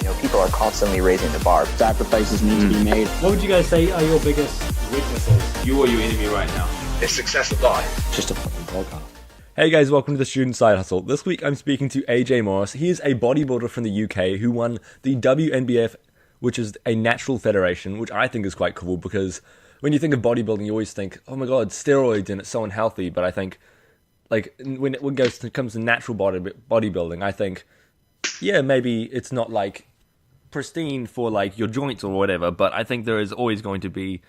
People are constantly raising the bar. Sacrifices need to be made. What would you guys say are your biggest weaknesses? You or your enemy right now? Is success a lie? It's just a fucking podcast. Hey guys, welcome to the Student Side Hustle. This week I'm speaking to AJ Morris. He is a bodybuilder from the UK who won the WNBF, which is a natural federation, which I think is quite cool because when you think of bodybuilding, you always think, oh my god, steroids and it's so unhealthy. But I think, like, when it comes to natural bodybuilding, I think, yeah, maybe it's not like pristine for like your joints or whatever, but I think there is always going to be,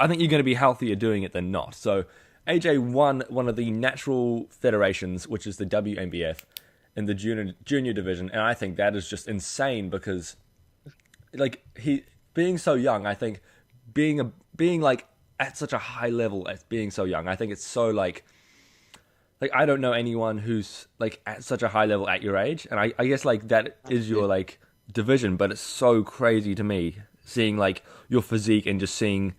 I think you're going to be healthier doing it than not. So AJ won one of the natural federations, which is the WNBF, in the junior division, and I think that is just insane because, like, he being so young, I think being like at such a high level as being so young, I think it's so like I don't know anyone who's like at such a high level at your age, and I guess like that is your like division, but it's so crazy to me seeing like your physique and just seeing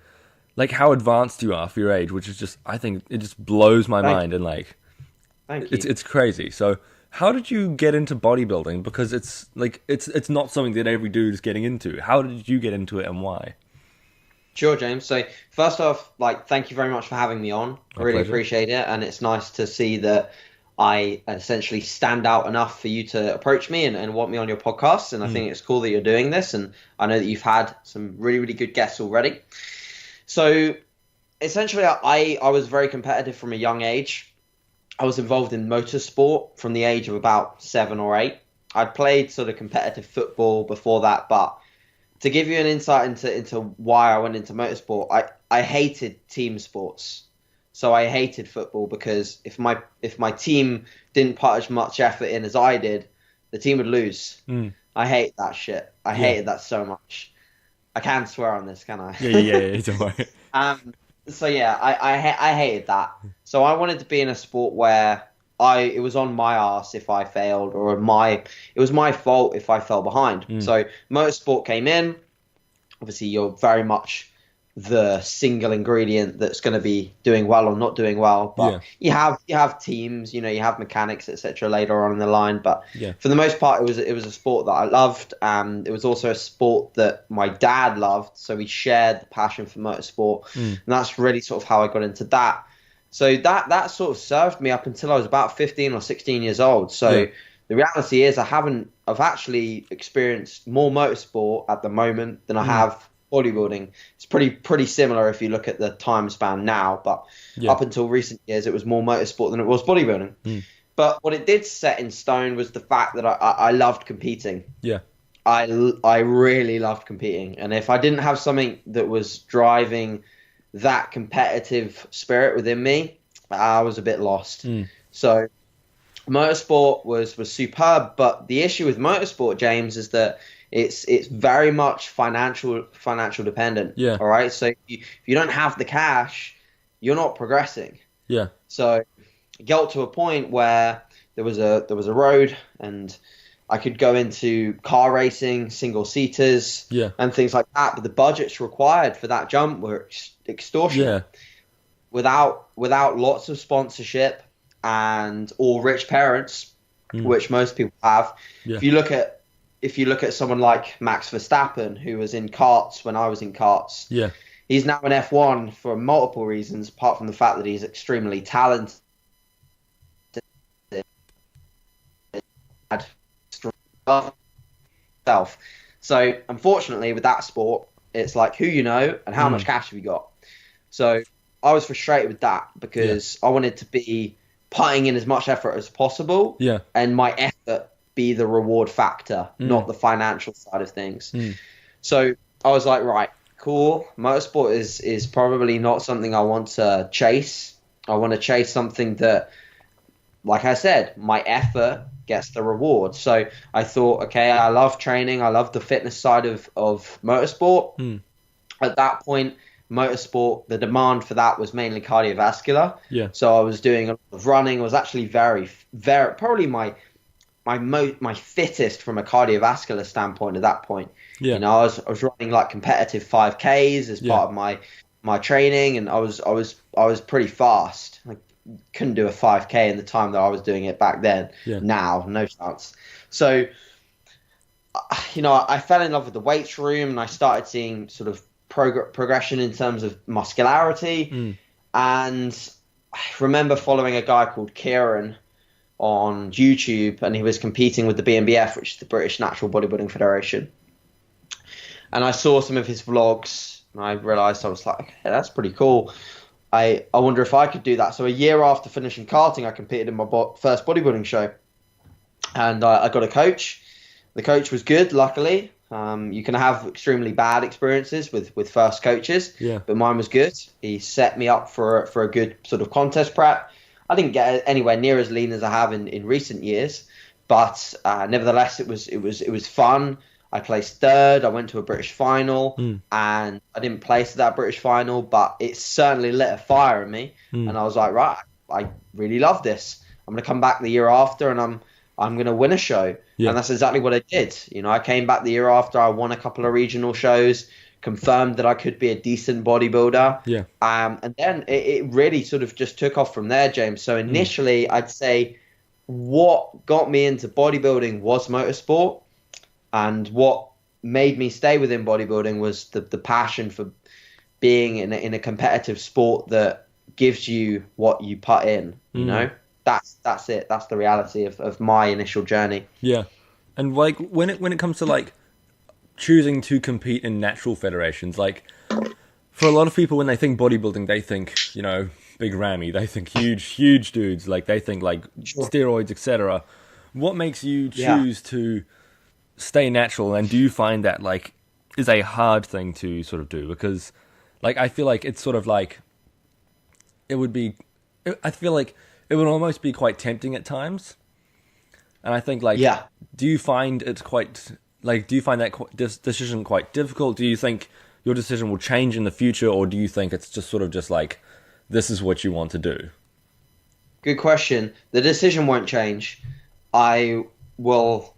like how advanced you are for your age, which is just, I think it just blows my mind. And like, it's crazy. So how did you get into bodybuilding? Because it's like, it's not something that every dude is getting into. How did you get into it and why? Sure, James. So first off, like, thank you very much for having me on. I really appreciate it. And it's nice to see that I essentially stand out enough for you to approach me and want me on your podcast. And I think it's cool that you're doing this. And I know that you've had some really, really good guests already. So essentially, I was very competitive from a young age. I was involved in motorsport from the age of about 7 or 8. I'd played sort of competitive football before that, but to give you an insight into why I went into motorsport, I hated team sports. So I hated football because if my team didn't put as much effort in as I did, the team would lose. I hate that shit. I hated that so much. I can't swear on this, can I? Yeah, don't worry. So yeah, I hated that. So I wanted to be in a sport where it was on my ass if I failed, or it was my fault if I fell behind. So motorsport came in. Obviously, you're very much the single ingredient that's going to be doing well or not doing well. But you have teams, you have mechanics, etc. later on in the line. But for the most part, it was a sport that I loved. It was also a sport that my dad loved. So we shared the passion for motorsport, and that's really sort of how I got into that. So that sort of served me up until I was about 15 or 16 years old. So the reality is I've actually experienced more motorsport at the moment than I have bodybuilding. It's pretty similar if you look at the time span now, but up until recent years it was more motorsport than it was bodybuilding. But what it did set in stone was the fact that I loved competing. I really loved competing, and if I didn't have something that was driving that competitive spirit within me, I was a bit lost. So motorsport was superb, but the issue with motorsport, James, is that it's very much financial dependent. All right. So if you don't have the cash, you're not progressing. So it got to a point where there was a road, and I could go into car racing, single seaters, and things like that. But the budgets required for that jump were extortionate. Without lots of sponsorship or rich parents, which most people have. If you look at someone like Max Verstappen, who was in karts when I was in karts, he's now in F1 for multiple reasons, apart from the fact that he's extremely talented. So unfortunately with that sport, it's like who you know and how much cash have you got. So I was frustrated with that because I wanted to be putting in as much effort as possible, and my effort be the reward factor, not the financial side of things. So I was like, right, cool, motorsport is probably not something I want to chase. I want to chase something that, like I said, my effort gets the reward. So I thought, okay, I love training, I love the fitness side of motorsport. At that point, motorsport, the demand for that was mainly cardiovascular. So I was doing a lot of running. I was actually very, very, probably my fittest from a cardiovascular standpoint at that point. I was running like competitive 5Ks as part of my training, and I was pretty fast. I couldn't do a 5K in the time that I was doing it back then. Now, no chance. So I fell in love with the weights room, and I started seeing sort of progression in terms of muscularity. And I remember following a guy called Kieran on YouTube, and he was competing with the BNBF, which is the British Natural Bodybuilding Federation. And I saw some of his vlogs, and I realized, I was like, okay, that's pretty cool. I wonder if I could do that. So a year after finishing karting, I competed in my first bodybuilding show, and I got a coach. The coach was good, luckily. You can have extremely bad experiences with first coaches, but mine was good. He set me up for a good sort of contest prep. I didn't get anywhere near as lean as I have in recent years, but nevertheless, it was fun. I placed third. I went to a British final, and I didn't place at that British final, but it certainly lit a fire in me, and I was like, right, I really love this. I'm going to come back the year after, and I'm going to win a show. And that's exactly what I did. I came back the year after. I won a couple of regional shows, confirmed that I could be a decent bodybuilder. And then it really sort of just took off from there, James. So initially, I'd say what got me into bodybuilding was motorsport. And what made me stay within bodybuilding was the passion for being in a competitive sport that gives you what you put in, you know? That's it. That's the reality of my initial journey. Yeah. And like when it comes to like choosing to compete in natural federations, like for a lot of people when they think bodybuilding, they think, big Ramy, they think huge dudes, like they think like steroids, etc. What makes you choose to stay natural, and do you find that like is a hard thing to sort of do? Because like I feel like it's sort of like I feel like it would almost be quite tempting at times, and I think like do you find it's quite like do you find that this decision quite difficult? Do you think your decision will change in the future, or do you think it's just sort of just like this is what you want to do? Good question. The decision won't change. I will,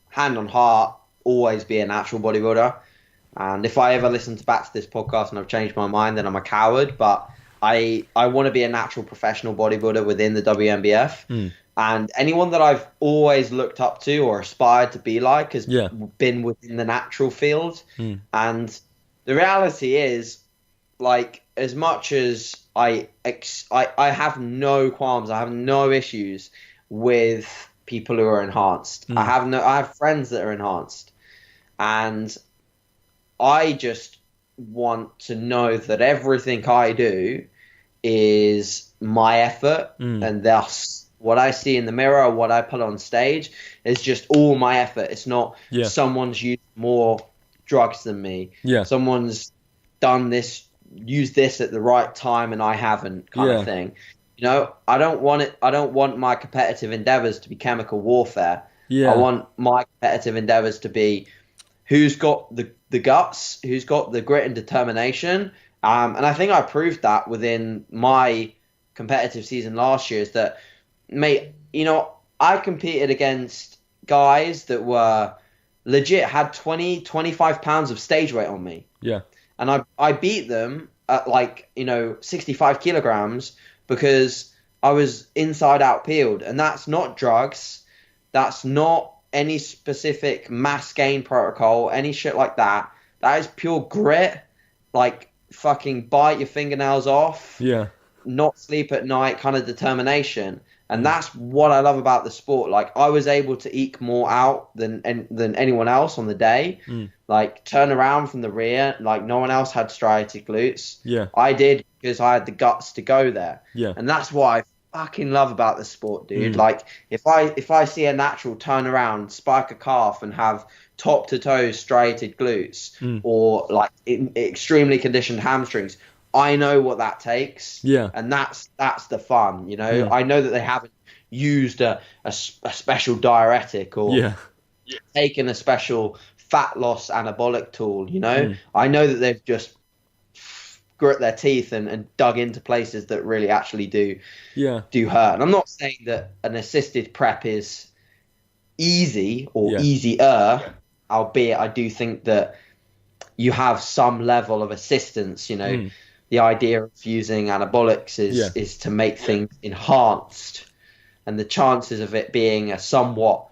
hand on heart, always be a natural bodybuilder. And if I ever listen back to this podcast and I've changed my mind, then I'm a coward. But I want to be a natural professional bodybuilder within the WNBF. And anyone that I've always looked up to or aspired to be like has been within the natural field. And the reality is, like, as much as I have no qualms, I have no issues with people who are enhanced. I have friends that are enhanced, and I just want to know that everything I do is my effort, and thus what I see in the mirror, what I put on stage is just all my effort. It's not someone's used more drugs than me. Someone's used this at the right time and I haven't, kind of thing. I don't want my competitive endeavors to be chemical warfare. I want my competitive endeavors to be who's got the guts, who's got the grit and determination. And I think I proved that within my competitive season last year, is that, mate, I competed against guys that were legit, had 20, 25 pounds of stage weight on me. And I beat them at 65 kilograms because I was inside out peeled. And that's not drugs. That's not any specific mass gain protocol, any shit like that. That is pure grit, like fucking bite your fingernails off, not sleep at night kind of determination. And that's what I love about the sport. Like, I was able to eke more out than anyone else on the day. Like, turn around from the rear, like no one else had striated glutes. I did, because I had the guts to go there. And that's what I fucking love about the sport, dude. Like, if I see a natural turn around, spike a calf, and have top to toe striated glutes, or like extremely conditioned hamstrings, I know what that takes. And that's the fun, I know that they haven't used a special diuretic or taken a special fat loss anabolic tool, I know that they've just grit their teeth and dug into places that really actually do hurt. And I'm not saying that an assisted prep is easy or easier, albeit I do think that you have some level of assistance, The idea of using anabolics is to make things enhanced, and the chances of it being a somewhat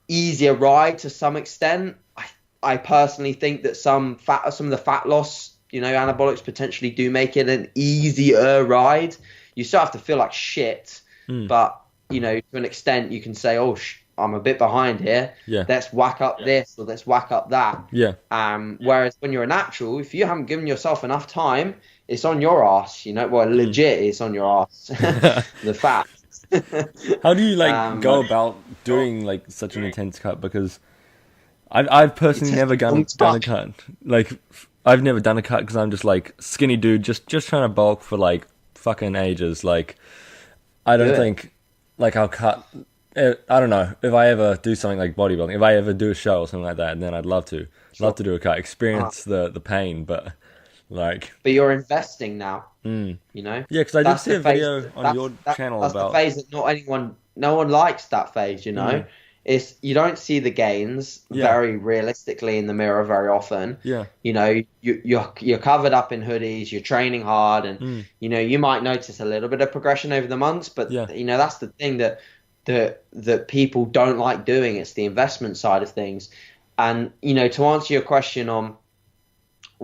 easier ride to some extent I personally think that some of the fat loss, anabolics potentially do make it an easier ride. You still have to feel like shit, but to an extent, you can say, "Oh, I'm a bit behind here. Yeah. Let's whack up this or let's whack up that." Yeah. Whereas when you're a natural, if you haven't given yourself enough time, it's on your ass. Well, legit, it's on your ass. The fat. How do you go about doing such an intense cut? Because I've personally never done a cut. I've never done a cut because I'm just skinny dude, just trying to bulk for fucking ages. I don't think I'll cut. I don't know if I ever do something like bodybuilding. If I ever do a show or something like that, then I'd love to do a cut, experience the pain, but But you're investing now. Yeah, because I did see a video on your channel that's about the phase that no one likes that phase. It's you don't see the gains very realistically in the mirror very often. Yeah. You're covered up in hoodies, you're training hard, and you might notice a little bit of progression over the months, but that's the thing that people don't like doing. It's the investment side of things. And to answer your question on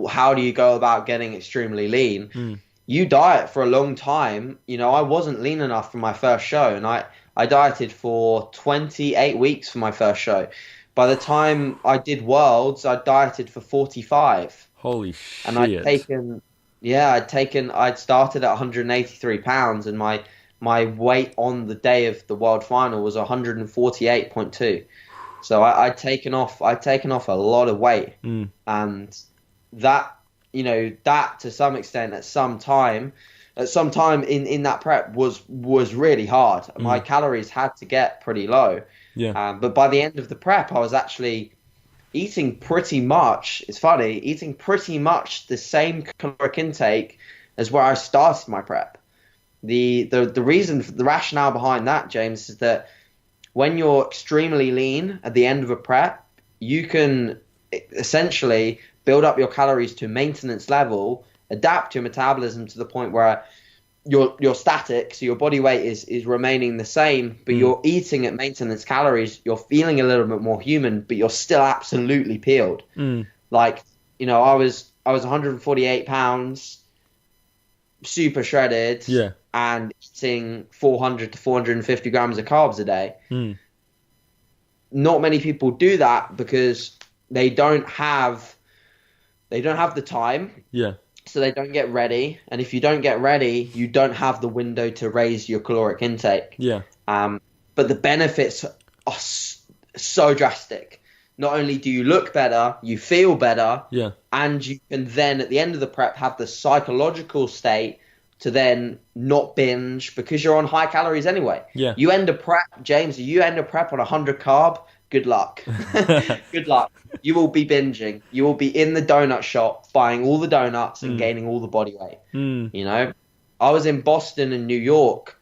how do you go about getting extremely lean, you diet for a long time. I wasn't lean enough for my first show, and I dieted for 28 weeks for my first show. By the time I did Worlds, I dieted for 45. Holy shit. And I'd started at 183 pounds, and my weight on the day of the world final was 148.2. So I'd taken off a lot of weight. And that, that to some extent at some time in that prep was really hard. My calories had to get pretty low. Yeah. But by the end of the prep, I was actually eating pretty much the same caloric intake as where I started my prep. The rationale behind that, James, is that when you're extremely lean at the end of a prep, you can essentially build up your calories to maintenance level, adapt your metabolism to the point where you're static, so your body weight is remaining the same, but you're eating at maintenance calories. You're feeling a little bit more human, but you're still absolutely peeled. I was 148 pounds, super shredded, and eating 400 to 450 grams of carbs a day. Not many people do that because they don't have the time. So they don't get ready, and if you don't get ready, you don't have the window to raise your caloric intake. But the benefits are so drastic. Not only do you look better, you feel better, and you can then at the end of the prep have the psychological state to then not binge because you're on high calories anyway. You end a prep, James, on 100 carb, good luck. Good luck. You will be binging. You will be in the donut shop buying all the donuts and gaining all the body weight. I was in Boston and New York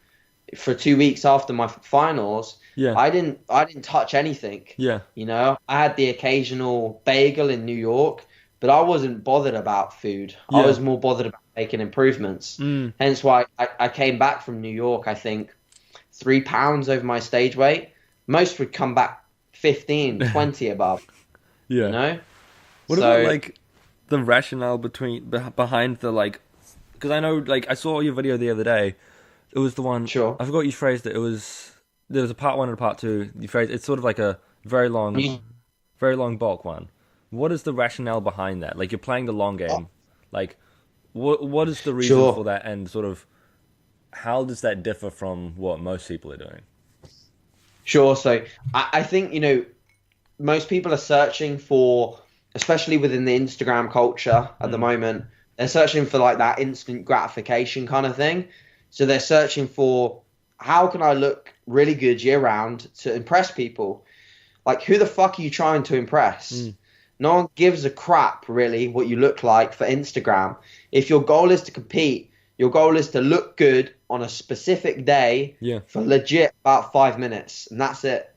for 2 weeks after my finals. I didn't touch anything. I had the occasional bagel in New York, but I wasn't bothered about food. I was more bothered about making improvements. Hence why I came back from New York, I think 3 pounds over my stage weight. Most would come back 15, 20 above. What about the rationale behind the because I know I saw your video the other day. It was the one. Sure. I forgot you phrased it. There was a part 1 and a part 2. You phrased it's sort of like a very long bulk one. What is the rationale behind that? You're playing the long game. What is the reason for that, and sort of how does that differ from what most people are doing? Sure. So I think, most people are searching for, especially within the Instagram culture at the moment, they're searching for that instant gratification kind of thing. So they're searching for, how can I look really good year round to impress people? Who the fuck are you trying to impress? No one gives a crap really what you look like for Instagram. If your goal is to compete, your goal is to look good on a specific day for legit about 5 minutes, and that's it.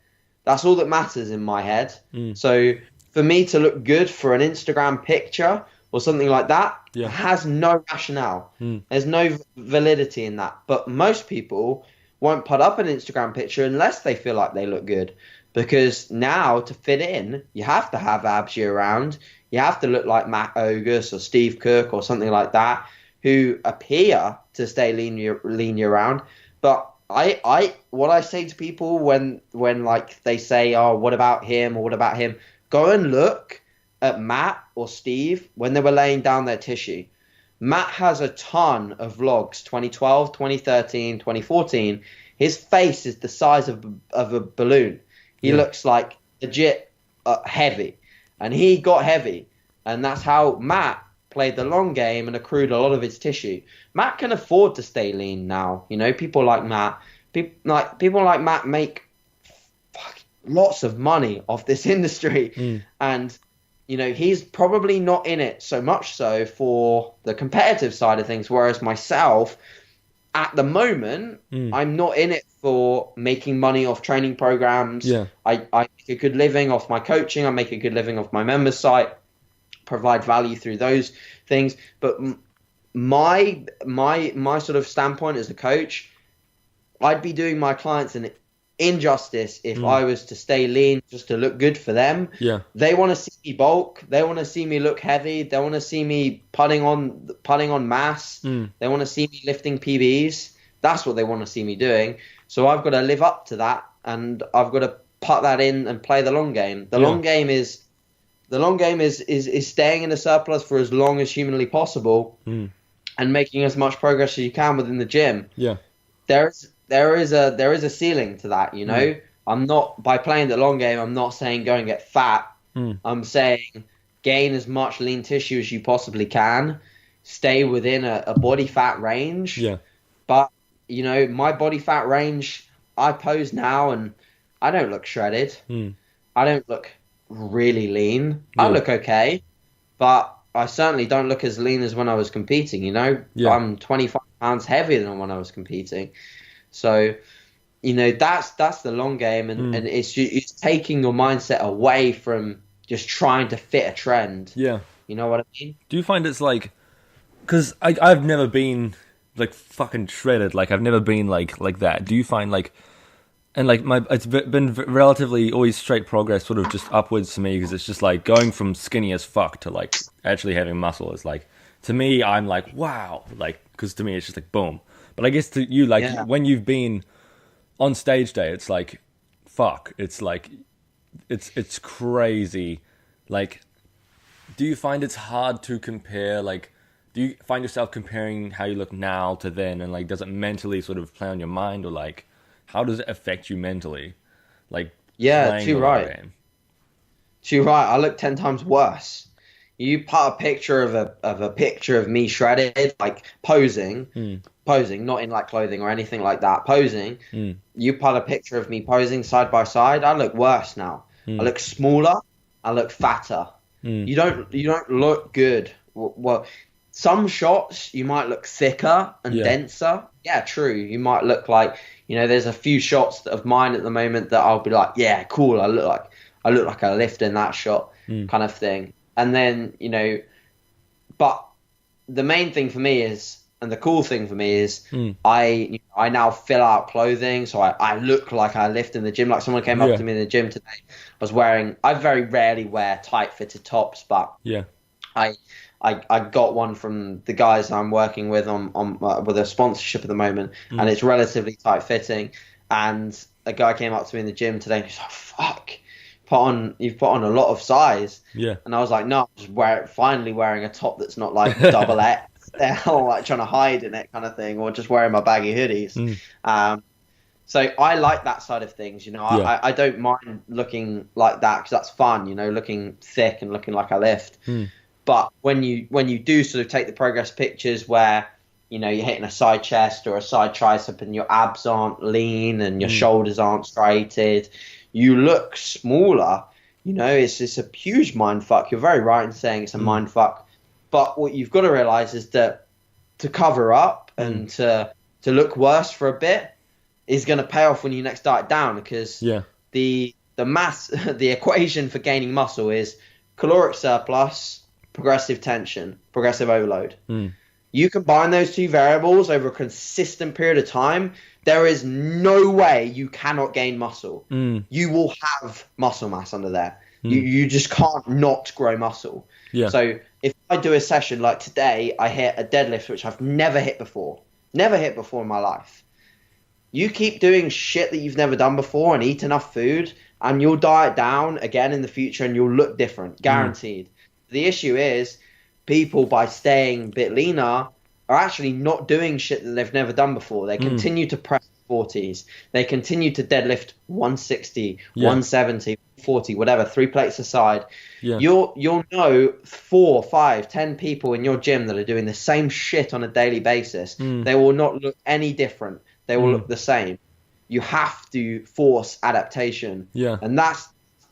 That's all that matters in my head. So for me to look good for an Instagram picture or something like that has no rationale. There's no validity in that. But most people won't put up an Instagram picture unless they feel like they look good. because now to fit in, you have to have abs year round. You have to look like Matt Ogus or Steve Cook or something like that, who appear to stay lean year round. But what I say to people when like they say, oh, what about him or what about him? Go and look at Matt or Steve when they were laying down their tissue. Matt has a ton of vlogs, 2012, 2013, 2014. His face is the size of a balloon. He looks like legit heavy. And he got heavy. And that's how Matt played the long game and accrued a lot of his tissue. Matt can afford to stay lean now. You know, people like Matt. People like Matt make lots of money off this industry. And, you know, he's probably not in it so much so for the competitive side of things. Whereas myself, at the moment, I'm not in it for making money off training programs. Yeah. I make a good living off my coaching. I make a good living off my members site, provide value through those things. But my sort of standpoint as a coach, I'd be doing my clients an injustice if I was to stay lean just to look good for them. Yeah. They want to see me bulk. They want to see me look heavy. They want to see me putting on mass. They want to see me lifting PBs. That's what they want to see me doing. So I've got to live up to that, and I've got to put that in and play the long game. The long game is staying in a surplus for as long as humanly possible and making as much progress as you can within the gym. Yeah. There is a ceiling to that, you know. I'm not, by playing the long game, I'm not saying go and get fat. I'm saying gain as much lean tissue as you possibly can, stay within a body fat range. Yeah. But, you know, my body fat range, I pose now and I don't look shredded. I don't look really lean. I look okay, but I certainly don't look as lean as when I was competing, you know. I'm 25 pounds heavier than when I was competing. So, you know, that's the long game, and it's taking your mindset away from just trying to fit a trend. Yeah. You know what I mean? Do you find it's like, because I've never been like fucking shredded, like I've never been like that. Do you find like, and like it's been relatively always straight progress, sort of just upwards to me, because it's just like going from skinny as fuck to like actually having muscle is like, to me, I'm like, wow, like, because to me it's just like boom. But I guess to you, like, when you've been on stage day, it's like, fuck, it's like, it's crazy. Like, do you find it's hard to compare, like, do you find yourself comparing how you look now to then, and like, does it mentally sort of play on your mind, or like, how does it affect you mentally? Like, too right. Too right. I look 10 times worse. You put a picture of a picture of me shredded, like posing, not in like clothing or anything like that, posing. You put a picture of me posing side by side, I look worse now. I look smaller, I look fatter. You don't look good. Well, some shots you might look thicker and denser. Yeah, true. You might look like, you know, there's a few shots of mine at the moment that I'll be like, yeah, cool. I look like I lift in that shot, kind of thing. And then, you know, but the main thing for me is, and the cool thing for me is, I now fill out clothing, so I look like I lift in the gym. Like someone came up to me in the gym today. I very rarely wear tight fitted tops, but I got one from the guys I'm working with on with a sponsorship at the moment, and it's relatively tight fitting. And a guy came up to me in the gym today, and he's like, "Fuck, you've put on a lot of size." Yeah. And I was like, "No, I'm just finally wearing a top that's not like double X, or like trying to hide in it kind of thing, or just wearing my baggy hoodies." So I like that side of things, you know. I don't mind looking like that because that's fun, you know, looking thick and looking like I lift. But when you do sort of take the progress pictures where, you know, you're hitting a side chest or a side tricep and your abs aren't lean and your shoulders aren't striated, you look smaller. You know, it's a huge mind fuck. You're very right in saying it's a mind fuck. But what you've got to realize is that to cover up and to look worse for a bit is going to pay off when you next diet down, because the mass, the equation for gaining muscle is caloric surplus, progressive tension, progressive overload. You combine those two variables over a consistent period of time, there is no way you cannot gain muscle. You will have muscle mass under there. You just can't not grow muscle. Yeah. So if I do a session like today, I hit a deadlift which I've never hit before in my life. You keep doing shit that you've never done before and eat enough food, and you'll diet down again in the future and you'll look different, guaranteed. The issue is people, by staying a bit leaner, are actually not doing shit that they've never done before. They continue to press 40s. They continue to deadlift 160, 170, 40, whatever, 3 plates aside. Yeah. You'll know 4, 5, 10 people in your gym that are doing the same shit on a daily basis. They will not look any different. They will look the same. You have to force adaptation. Yeah. And that's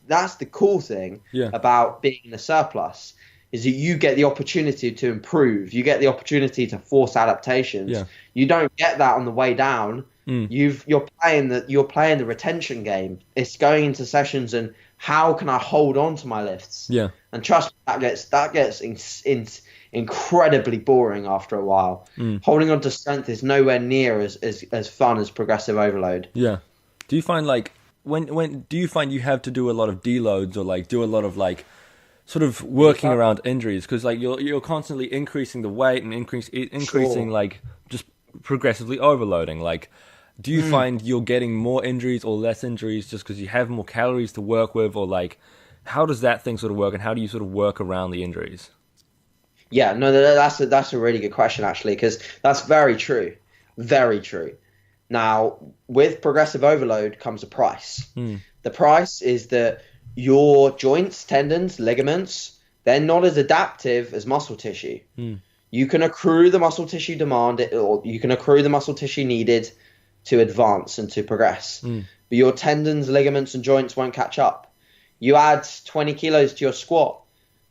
the cool thing about being in a surplus, is that you get the opportunity to improve. You get the opportunity to force adaptations. Yeah. You don't get that on the way down. You're playing the retention game. It's going into sessions and how can I hold on to my lifts? Yeah. And trust me, that gets incredibly boring after a while. Holding on to strength is nowhere near as fun as progressive overload. Yeah. Do you find like when do you find you have to do a lot of deloads or like do a lot of like sort of working around injuries, because like you're constantly increasing the weight and increasing like just progressively overloading? Like, do you find you're getting more injuries or less injuries just because you have more calories to work with, or like how does that thing sort of work, and how do you sort of work around the injuries? Yeah, no, that's a really good question actually, because that's very true, very true. Now, with progressive overload comes a price. The price is that your joints, tendons, ligaments, they're not as adaptive as muscle tissue. You can accrue the muscle tissue demanded, or you can accrue the muscle tissue needed to advance and to progress. But your tendons, ligaments, and joints won't catch up. You add 20 kilos to your squat,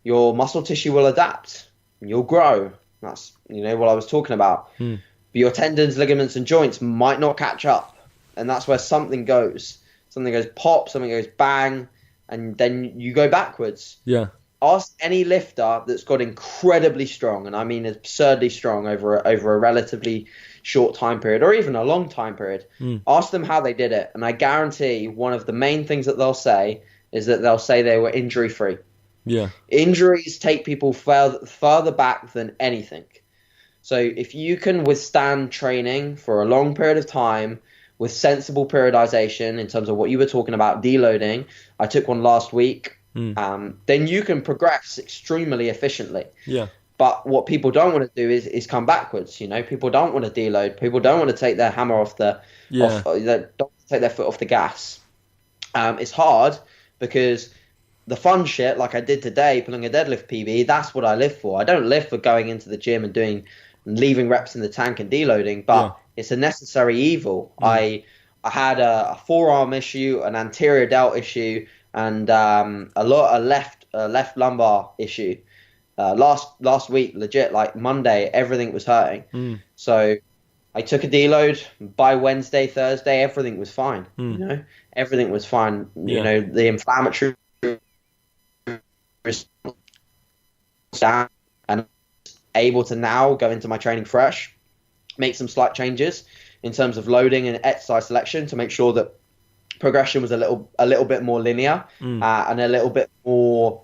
your muscle tissue will adapt. You'll grow. That's what I was talking about. But your tendons, ligaments, and joints might not catch up, and that's where something goes. Something goes pop, something goes bang, and then you go backwards. Yeah. Ask any lifter that's got incredibly strong, and I mean absurdly strong over a relatively short time period, or even a long time period. Ask them how they did it, and I guarantee one of the main things that they'll say is that they'll say they were injury free. Yeah. Injuries take people further back than anything. So if you can withstand training for a long period of time with sensible periodization in terms of what you were talking about, deloading, I took one last week, then you can progress extremely efficiently. Yeah. But what people don't want to do is come backwards. People don't want to deload. People don't want to take their hammer off don't take their foot off the gas. It's hard because the fun shit, like I did today, pulling a deadlift PB, that's what I live for. I don't live for going into the gym and leaving reps in the tank and deloading, but it's a necessary evil. I had a forearm issue, an anterior delt issue, and a left lumbar issue. Last week, legit, like Monday, everything was hurting. So I took a deload. By Wednesday, Thursday, everything was fine. Everything was fine. The inflammatory down, and able to now go into my training fresh, make some slight changes in terms of loading and exercise selection to make sure that progression was a little bit more linear and a little bit more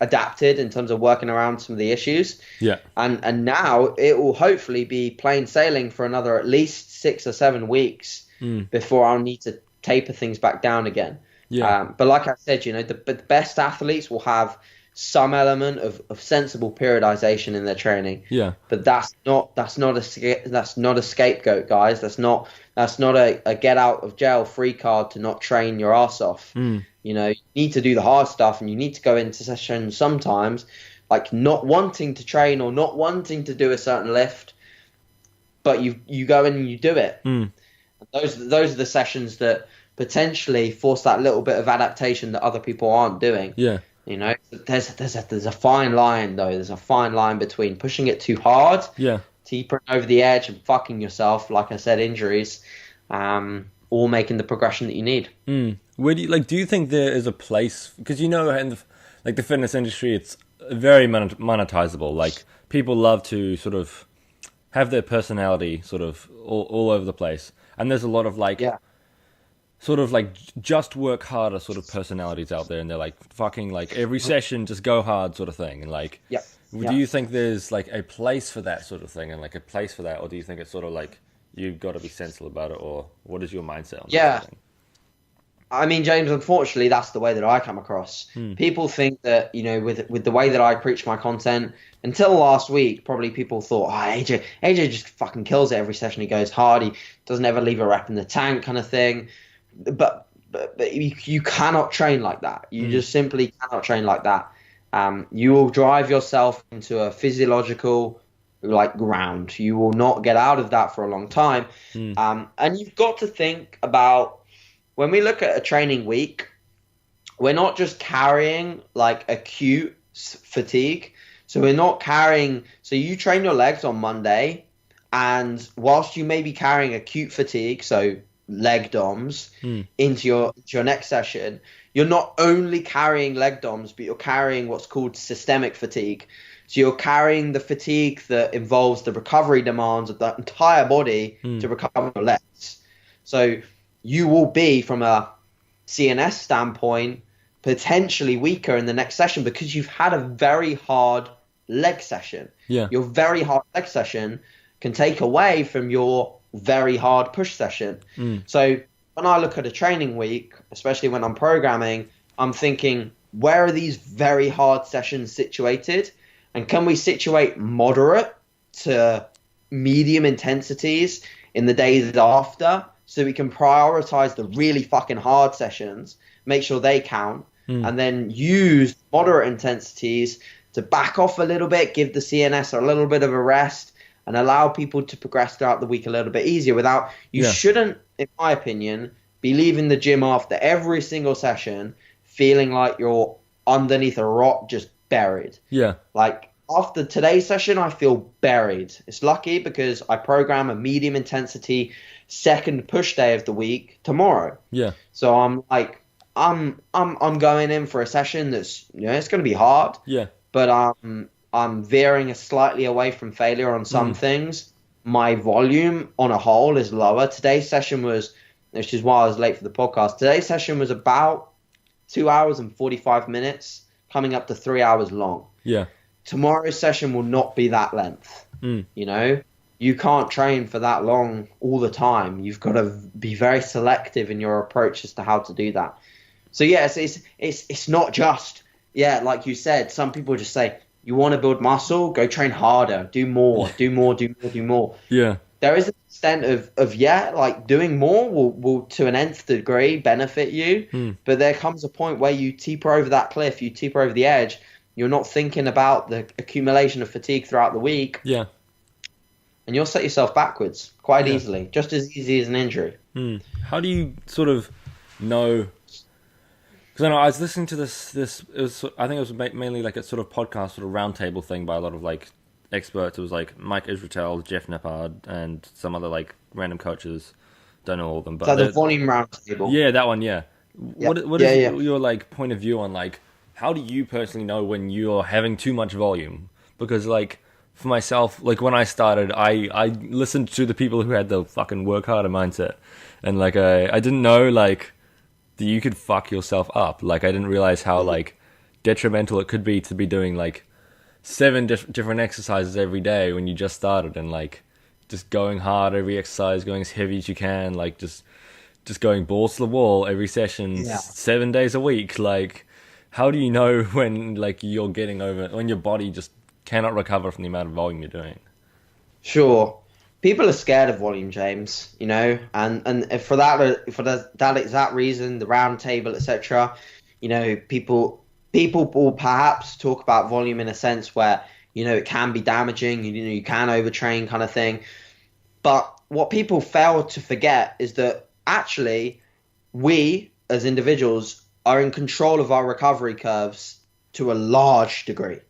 adapted in terms of working around some of the issues. Yeah. And now it will hopefully be plain sailing for another at least 6 or 7 weeks before I'll need to taper things back down again. Yeah. But like I said, the best athletes will have some element of sensible periodization in their training. Yeah. But that's not a scapegoat, guys. That's not a get out of jail free card to not train your ass off. You need to do the hard stuff, and you need to go into sessions sometimes like not wanting to train or not wanting to do a certain lift, but you go in and you do it. Those are the sessions that potentially force that little bit of adaptation that other people aren't doing. Yeah. There's a fine line though. There's a fine line between pushing it too hard, teetering over the edge and fucking yourself, like I said, injuries, or making the progression that you need. Where do you think there is a place, because in the fitness industry it's very monetizable. Like people love to sort of have their personality sort of all over the place, and there's a lot of like sort of like just work harder sort of personalities out there, and they're like fucking like every session just go hard sort of thing, and like do you think there's like a place for that sort of thing and like a place for that, or do you think it's sort of like you've got to be sensible about it, or what is your mindset on that sort of thing? I mean, James, unfortunately, that's the way that I come across. People think that, you know, with the way that I preach my content, until last week, probably people thought, oh, AJ just fucking kills it every session. He goes hard. He doesn't ever leave a rep in the tank kind of thing. But you cannot train like that. You just simply cannot train like that. You will drive yourself into a physiological like ground. You will not get out of that for a long time. And you've got to think about, when we look at a training week, we're not just carrying like acute fatigue. So we're not carrying, so you train your legs on Monday, and whilst you may be carrying acute fatigue, so leg DOMs, into your next session, you're not only carrying leg DOMs, but you're carrying what's called systemic fatigue. So you're carrying the fatigue that involves the recovery demands of the entire body to recover your legs. So you will be, from a CNS standpoint, potentially weaker in the next session because you've had a very hard leg session. Your very hard leg session can take away from your very hard push session. So when I look at a training week, especially when I'm programming, I'm thinking, where are these very hard sessions situated? And can we situate moderate to medium intensities in the days after, so we can prioritize the really fucking hard sessions, make sure they count, and then use moderate intensities to back off a little bit, give the CNS a little bit of a rest, and allow people to progress throughout the week a little bit easier without, you shouldn't, in my opinion, be leaving the gym after every single session feeling like you're underneath a rock just buried. Like, after today's session, I feel buried. It's lucky because I program a medium intensity second push day of the week tomorrow. So I'm like, I'm going in for a session that's, you know, it's going to be hard. But I'm veering slightly away from failure on some things. My volume on a whole is lower. Today's session was, which is why I was late for the podcast. Today's session was about 2 hours and 45 minutes, coming up to 3 hours long. Tomorrow's session will not be that length. You know, you can't train for that long all the time. You've got to be very selective in your approach as to how to do that. So yes, it's not just, like you said, some people just say, you want to build muscle, go train harder, do more. There is an extent of like doing more will to an nth degree benefit you, but there comes a point where you teeter over that cliff, you teeter over the edge. You're not thinking about the accumulation of fatigue throughout the week. And you'll set yourself backwards quite easily, just as easy as an injury. How do you sort of know? Because I know I was listening to this. It was, I think it was mainly like a sort of podcast, sort of roundtable thing by a lot of like experts. It was like Mike Israetel, Jeff Nepard, and some other like random coaches. Don't know all of them, but the volume roundtable. Yeah, that one. What is your like point of view on like, how do you personally know when you're having too much volume? Because like for myself, like when I started, I listened to the people who had the fucking work harder mindset, and like I didn't know like that you could fuck yourself up. Like I didn't realize how like detrimental it could be to be doing like 7 different exercises every day when you just started, and like just going hard every exercise, going as heavy as you can, like just going balls to the wall every session, 7 days a week. Like, how do you know when like you're getting over, when your body just cannot recover from the amount of volume you're doing? Sure. People are scared of volume, James, you know, and for that exact reason, the round table, etc., you know, people will perhaps talk about volume in a sense where, you know, it can be damaging, you know, you can overtrain kind of thing. But what people fail to forget is that actually we as individuals are in control of our recovery curves to a large degree.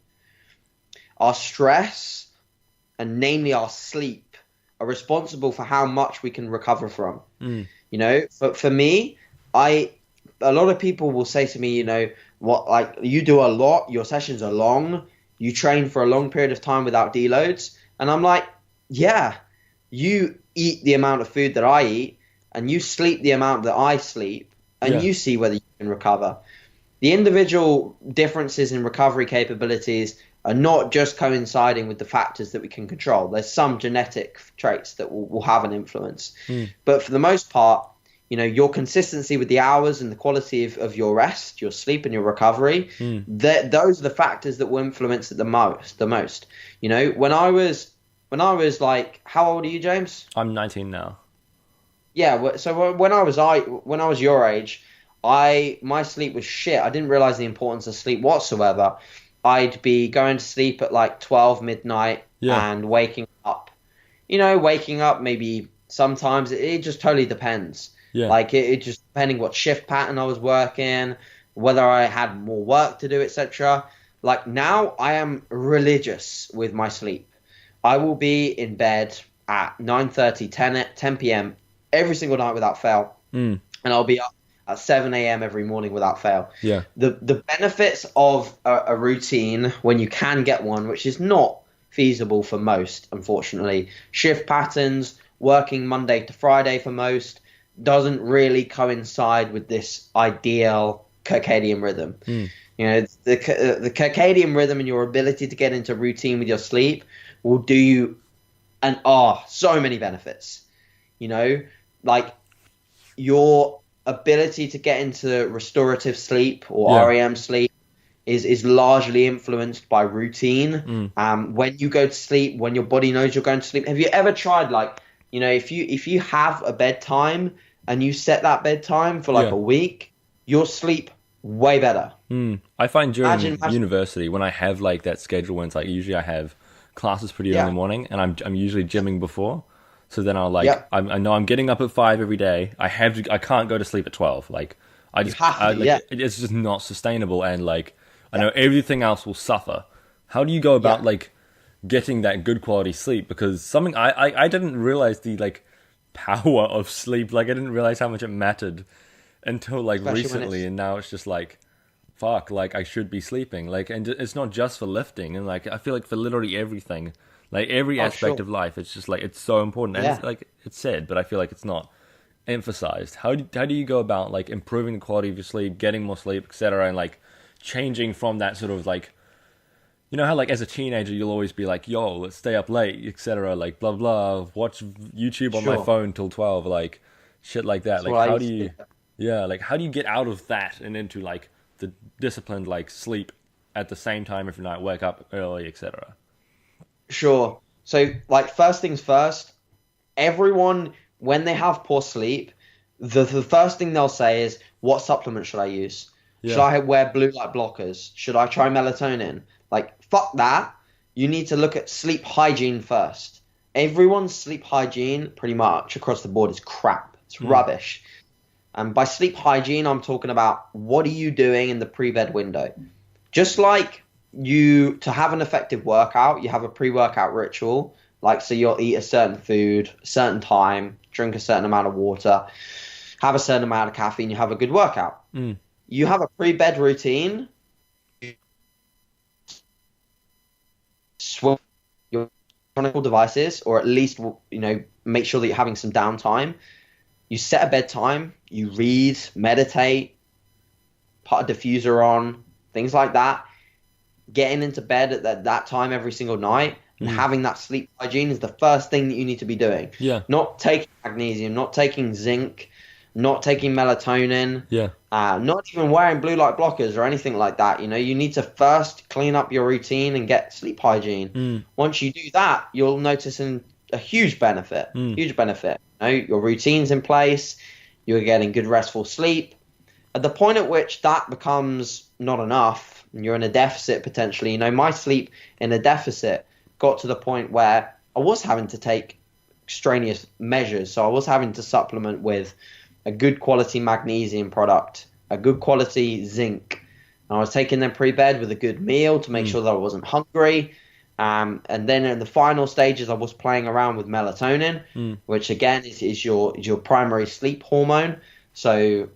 Our stress, and namely our sleep, are responsible for how much we can recover from. You know, for me, a lot of people will say to me, you know, what, like, you do a lot, your sessions are long, you train for a long period of time without deloads. And I'm like, yeah, you eat the amount of food that I eat, and you sleep the amount that I sleep, and you see whether you can recover. The individual differences in recovery capabilities are not just coinciding with the factors that we can control. There's some genetic traits that will have an influence. But for the most part, your consistency with the hours and the quality of your rest, your sleep and your recovery, those are the factors that will influence it the most. When I was like, how old are you, James? I'm 19 now. Yeah, so when I was your age, my sleep was shit. I didn't realize the importance of sleep whatsoever. I'd be going to sleep at like 12 midnight and waking up maybe sometimes. It just totally depends. Yeah. Like it just depending what shift pattern I was working, whether I had more work to do, etc. Like now I am religious with my sleep. I will be in bed at 9:30, 10 p.m. every single night without fail. And I'll be up at 7 a.m. every morning without fail. Yeah. The benefits of a routine when you can get one, which is not feasible for most, unfortunately. Shift patterns, working Monday to Friday for most, doesn't really coincide with this ideal circadian rhythm. The circadian rhythm and your ability to get into routine with your sleep will do you so many benefits. Like your ability to get into restorative sleep or REM sleep is largely influenced by routine. When you go to sleep, when your body knows you're going to sleep. Have you ever tried if you have a bedtime and you set that bedtime for a week, you'll sleep way better. I find during university when I have like that schedule when it's like usually I have classes pretty early in the morning and I'm usually gymming before. So then I'll I know I'm getting up at 5 every day. I can't go to sleep at 12. Like it's just not sustainable. And like, I know everything else will suffer. How do you go about like getting that good quality sleep? Because something I didn't realize the like power of sleep. Like I didn't realize how much it mattered until like especially recently. And now it's just like, fuck, like I should be sleeping. Like, and it's not just for lifting. And like, I feel like for literally everything. Like every aspect of life, it's just like it's so important, and it's like it's said, but I feel like it's not emphasized. How do you go about like improving the quality of your sleep, getting more sleep, etc., and like changing from that sort of like, how like as a teenager you'll always be like, yo, let's stay up late, etc., like blah blah, watch YouTube on my phone till 12, like shit like that. Like how do you, how do you get out of that and into like the disciplined like sleep at the same time every night, wake up early, etc. Sure. So, like, first things first, everyone, when they have poor sleep, the first thing they'll say is, what supplement should I use? Should I wear blue light blockers? Should I try melatonin? Like, fuck that. You need to look at sleep hygiene first. Everyone's sleep hygiene, pretty much, across the board is crap. It's rubbish. And by sleep hygiene, I'm talking about what are you doing in the pre-bed window? Just like to have an effective workout, you have a pre-workout ritual, like so you'll eat a certain food, a certain time, drink a certain amount of water, have a certain amount of caffeine, you have a good workout. You have a pre-bed routine, swap your electronic devices, or at least make sure that you're having some downtime. You set a bedtime, you read, meditate, put a diffuser on, things like that. Getting into bed at that time every single night and having that sleep hygiene is the first thing that you need to be doing. Not taking magnesium, not taking zinc, not taking melatonin, not even wearing blue light blockers or anything like that. You need to first clean up your routine and get sleep hygiene. Once you do that, you'll notice a huge benefit. Your routine's in place, you're getting good restful sleep. At the point at which that becomes not enough, and you're in a deficit potentially, my sleep in a deficit got to the point where I was having to take extraneous measures. So I was having to supplement with a good quality magnesium product, a good quality zinc. And I was taking them pre-bed with a good meal to make sure that I wasn't hungry. And then in the final stages, I was playing around with melatonin, which again is your primary sleep hormone. So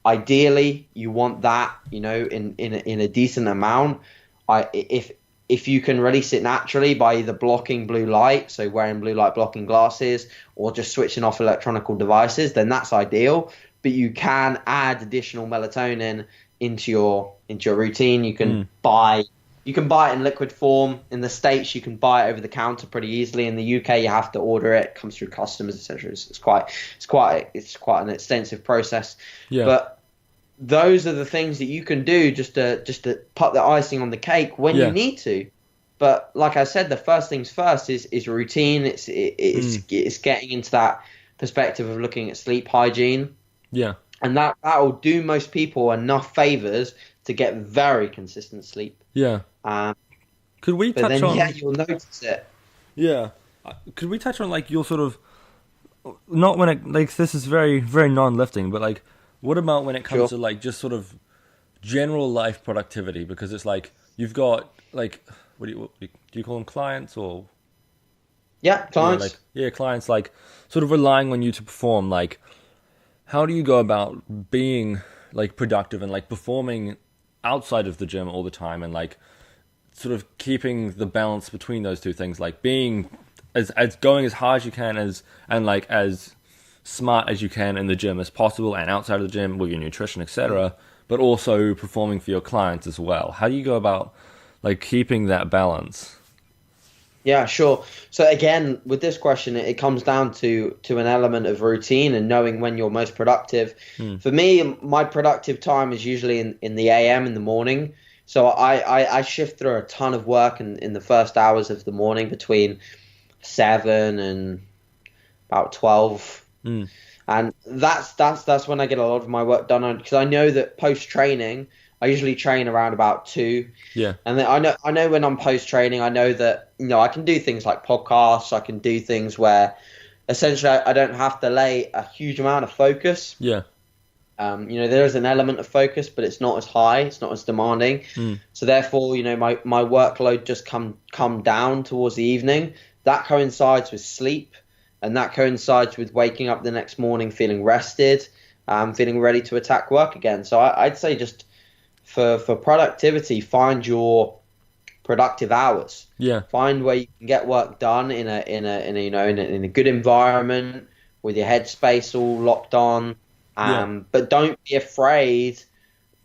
ideally, you want that, in a decent amount. If if you can release it naturally by either blocking blue light, so wearing blue light blocking glasses, or just switching off electronical devices, then that's ideal. But you can add additional melatonin into your routine. You can buy it in liquid form. In the States, you can buy it over the counter pretty easily. In the UK, you have to order it. It comes through customs, etc. It's quite an extensive process. Yeah. But those are the things that you can do just to put the icing on the cake when you need to. But like I said, the first things first is routine. It's getting into that perspective of looking at sleep hygiene. Yeah. And that will do most people enough favors to get very consistent sleep. Yeah. Could we touch on? Yeah, you'll notice it. Yeah. Could we touch on like your sort of, not when it like this is very very non-lifting, but like what about when it comes to like just sort of general life productivity? Because it's like you've got like what do you call them, clients or? Yeah, clients. Clients like sort of relying on you to perform. Like, how do you go about being like productive and like performing outside of the gym all the time, and like sort of keeping the balance between those two things, like being as going as hard as you can and like as smart as you can in the gym as possible and outside of the gym with your nutrition, etc., but also performing for your clients as well? How do you go about like keeping that balance? Yeah, sure. So again, with this question, it comes down to an element of routine and knowing when you're most productive. For me, my productive time is usually in the AM in the morning. So I shift through a ton of work in the first hours of the morning between 7 and about 12. And that's when I get a lot of my work done, because I know that post training I usually train around about 2. Yeah. And then I know when I'm post training, I know that I can do things like podcasts. I can do things where essentially I don't have to lay a huge amount of focus. Yeah. There is an element of focus, but it's not as high. It's not as demanding. So therefore, my workload just come down towards the evening. That coincides with sleep, and that coincides with waking up the next morning feeling rested, feeling ready to attack work again. So I'd say just for productivity, find your productive hours. Yeah. Find where you can get work done in a good environment with your headspace all locked on. But don't be afraid.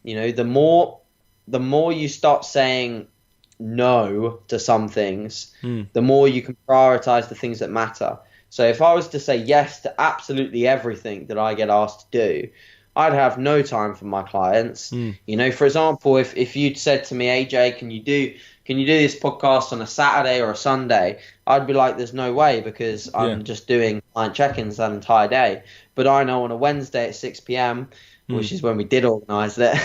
The more you start saying no to some things, the more you can prioritize the things that matter. So if I was to say yes to absolutely everything that I get asked to do, I'd have no time for my clients. For example, if you'd said to me, AJ, can you do this podcast on a Saturday or a Sunday? I'd be like, there's no way, because I'm just doing client check-ins that entire day. But I know on a Wednesday at 6 p.m., which is when we did organise it,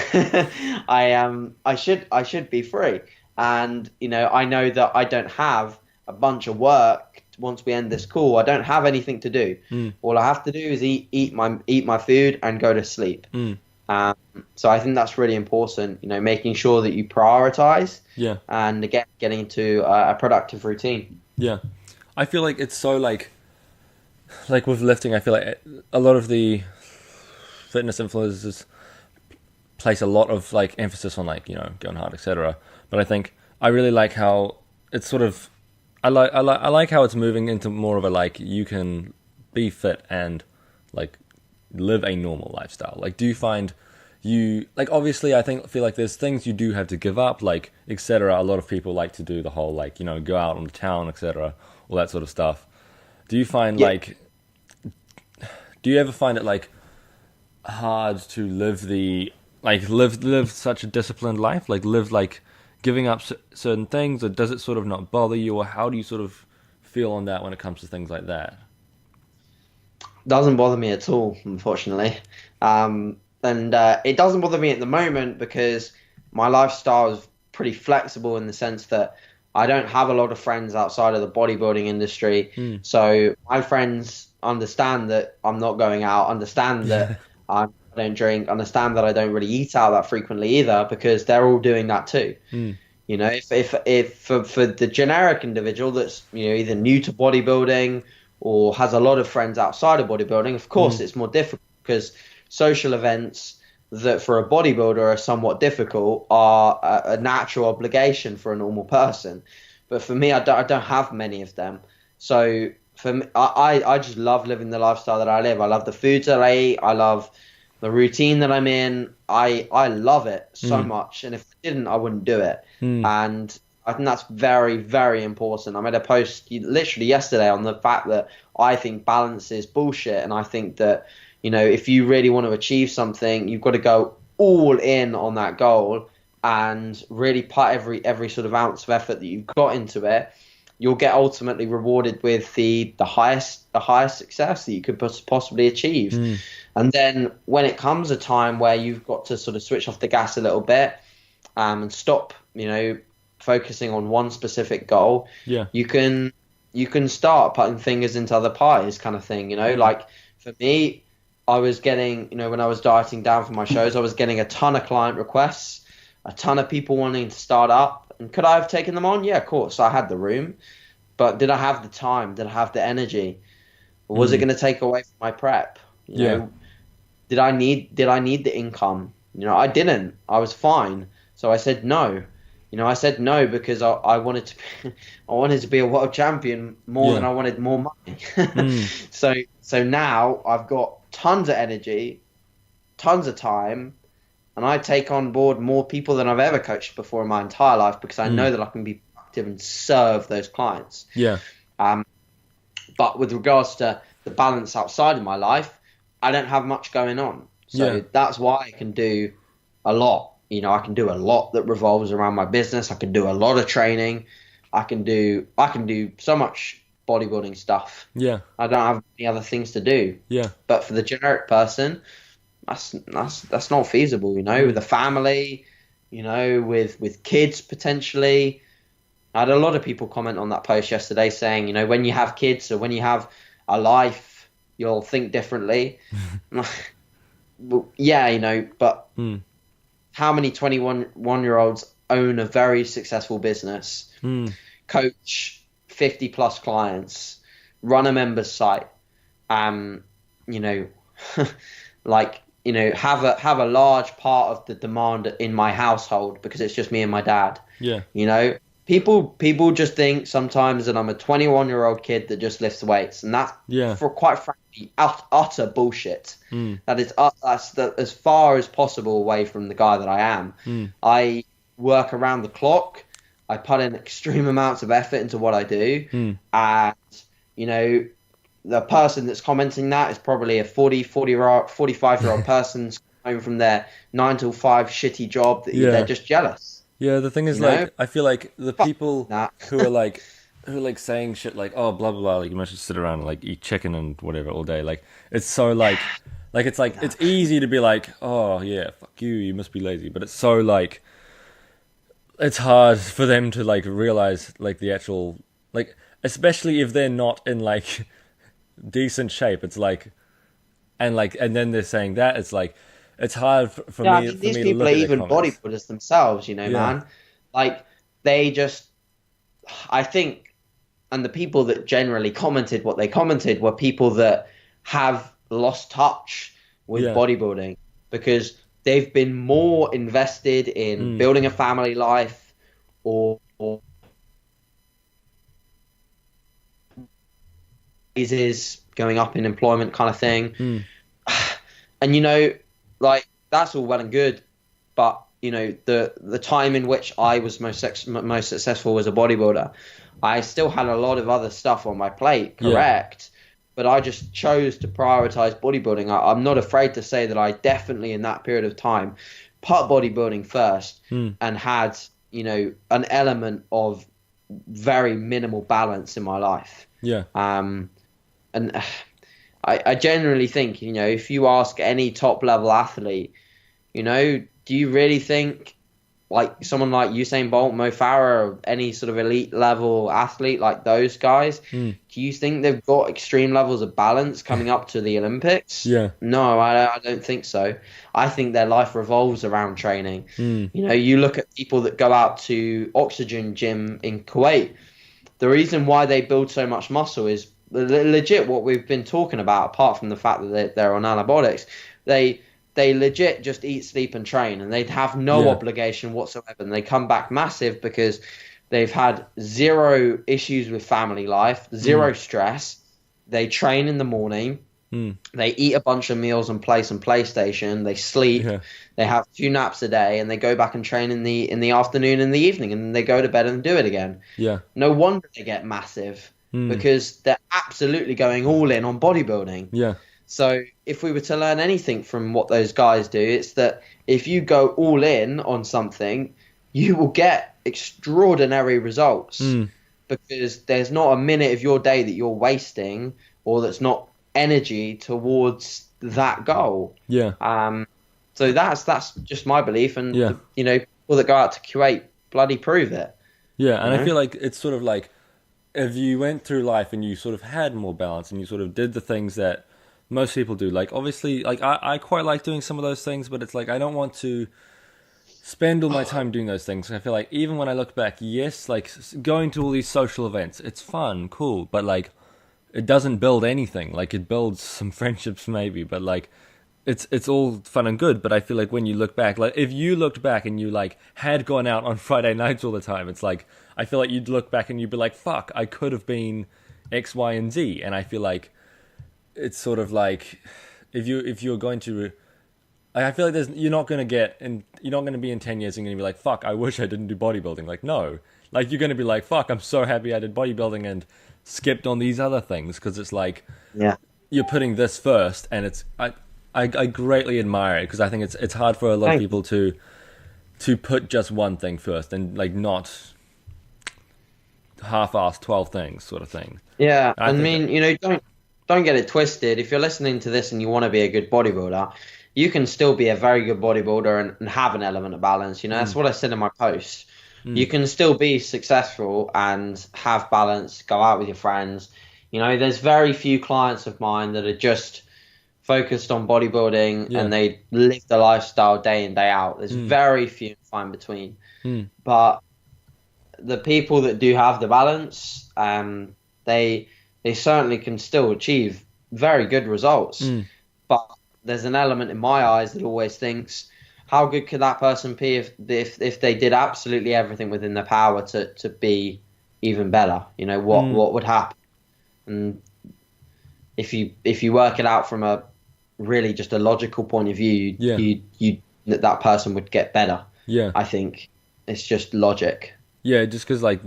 I should be free. And I know that I don't have a bunch of work once we end this call. I don't have anything to do. All I have to do is eat my food and go to sleep. So I think that's really important. Making sure that you prioritize. Yeah. And again, getting into a productive routine. Yeah, I feel like it's so like with lifting, I feel like a lot of the fitness influencers place a lot of like emphasis on like going hard, etc. But I think I really like how it's sort of I like how it's moving into more of a like you can be fit and like live a normal lifestyle. Like, do you find you like, obviously I feel like there's things you do have to give up, like etc. A lot of people like to do the whole like go out on the town, etc., all that sort of stuff. Do you find do you ever find it like hard to live live such a disciplined life, like live like giving up certain things, or does it sort of not bother you, or how do you sort of feel on that when it comes to things like that? Doesn't bother me at all, unfortunately. And it doesn't bother me at the moment because my lifestyle is pretty flexible in the sense that I don't have a lot of friends outside of the bodybuilding industry. So my friends understand that I'm not going out, understand that I don't drink, understand that I don't really eat out that frequently either, because they're all doing that too. If for the generic individual that's either new to bodybuilding or has a lot of friends outside of bodybuilding, of course it's more difficult because social events that for a bodybuilder are somewhat difficult are a natural obligation for a normal person. But for me, I don't have many of them. So for me, I just love living the lifestyle that I live. I love the foods that I eat. I love the routine that I'm in. I love it so much. And if I didn't, I wouldn't do it. And I think that's very, very important. I made a post literally yesterday on the fact that I think balance is bullshit. And I think that, if you really want to achieve something, you've got to go all in on that goal and really put every sort of ounce of effort that you've got into it. You'll get ultimately rewarded with the highest success that you could possibly achieve. And then when it comes a time where you've got to sort of switch off the gas a little bit and stop, focusing on one specific goal, you can start putting fingers into other pies kind of thing. Like for me, I was getting, when I was dieting down for my shows, I was getting a ton of client requests, a ton of people wanting to start up. And could I have taken them on? Yeah, of course. I had the room. But did I have the time? Did I have the energy? Or was it going to take away from my prep? You know, did I need the income? I didn't. I was fine. So I said no. I said no because I wanted to be a world champion more than I wanted more money. So now I've got tons of energy, tons of time, and I take on board more people than I've ever coached before in my entire life because I know that I can be productive and serve those clients. But with regards to the balance outside of my life, I don't have much going on. So that's why I can do a lot. I can do a lot that revolves around my business. I can do a lot of training. I can do so much bodybuilding stuff. I don't have any other things to do. But for the generic person, that's not feasible. With a family, with kids potentially. I had a lot of people comment on that post yesterday saying, when you have kids or when you have a life, you'll think differently. Well, but how many 21-year-olds own a very successful business, coach 50 plus clients, run a members site, have a large part of the demand in my household because it's just me and my dad. People just think sometimes that I'm a 21-year-old kid that just lifts weights, and that's for quite frankly utter bullshit. That is that's as far as possible away from the guy that I am. I work around the clock. I put in extreme amounts of effort into what I do, and the person that's commenting that is probably a 45-year-old person home from their 9 to 5 shitty job that they're just jealous. Yeah, the thing is, I feel like the people who are saying shit like, oh, blah, blah, blah, you must just sit around and, eat chicken and whatever all day. It's so, it's easy to be like, oh, yeah, fuck you, you must be lazy. But it's so, it's hard for them to, realize, the actual, especially if they're not in, decent shape. It's and then they're saying that, it's hard for me. These people are even bodybuilders themselves, man. They just, I think, and the people that generally commented what they commented were people that have lost touch with bodybuilding because they've been more invested in building a family life or raises, going up in employment kind of thing. And that's all well and good, but the time in which I was most successful as a bodybuilder, I still had a lot of other stuff on my plate, correct? But I just chose to prioritize bodybuilding. I'm not afraid to say that I definitely in that period of time put bodybuilding first and had an element of very minimal balance in my life. And I generally think, if you ask any top level athlete, do you really think someone like Usain Bolt, Mo Farah, or any sort of elite level athlete like those guys, do you think they've got extreme levels of balance coming up to the Olympics? No, I don't think so. I think their life revolves around training. You look at people that go out to Oxygen Gym in Kuwait. The reason why they build so much muscle is legit what we've been talking about, apart from the fact that they're on anabolics. they legit just eat, sleep, and train, and they'd have no obligation whatsoever. And they come back massive because they've had zero issues with family life, zero stress. They train in the morning. They eat a bunch of meals and play some PlayStation. They sleep. They have 2 naps a day, and they go back and train in the afternoon and the evening, and they go to bed and do it again. No wonder they get massive because they're absolutely going all in on bodybuilding. So if we were to learn anything from what those guys do, it's that if you go all in on something, you will get extraordinary results because there's not a minute of your day that you're wasting or that's not energy towards that goal. So that's just my belief, and you know, people that go out to Kuwait bloody prove it. And I feel like it's sort of like if you went through life and you sort of had more balance and you sort of did the things that most people do, like obviously like I quite like doing some of those things, but it's like I don't want to spend all my time doing those things. I feel like even when I look back, yes, like going to all these social events, it's fun, cool, but like it doesn't build anything. Like it builds some friendships maybe, but like it's all fun and good. But I feel like when you look back, like if you looked back and you like had gone out on Friday nights all the time, it's like I feel like you'd look back and you'd be like, fuck, I could have been X, Y, and Z. And I feel like it's sort of like if you're going to, I feel like you're not going to be in 10 years and you're going to be like, fuck, I wish I didn't do bodybuilding. Like no, like you're going to be like, fuck, I'm so happy I did bodybuilding and skipped on these other things, because it's like you're putting this first, and it's I greatly admire it, because I think it's hard for a lot of people to put just one thing first and like not half-ass 12 things sort of thing. I mean, you know, don't get it twisted. If you're listening to this and you want to be a good bodybuilder, you can still be a very good bodybuilder and have an element of balance. You know, that's what I said in my post. You can still be successful and have balance, go out with your friends. You know, there's very few clients of mine that are just focused on bodybuilding and they live the lifestyle day in, day out. There's very few and far in between. But the people that do have the balance, they certainly can still achieve very good results. But there's an element in my eyes that always thinks, how good could that person be if they did absolutely everything within their power to be even better? You know, what would happen? And if you work it out from a really just a logical point of view, you that person would get better. I think it's just logic. Just because like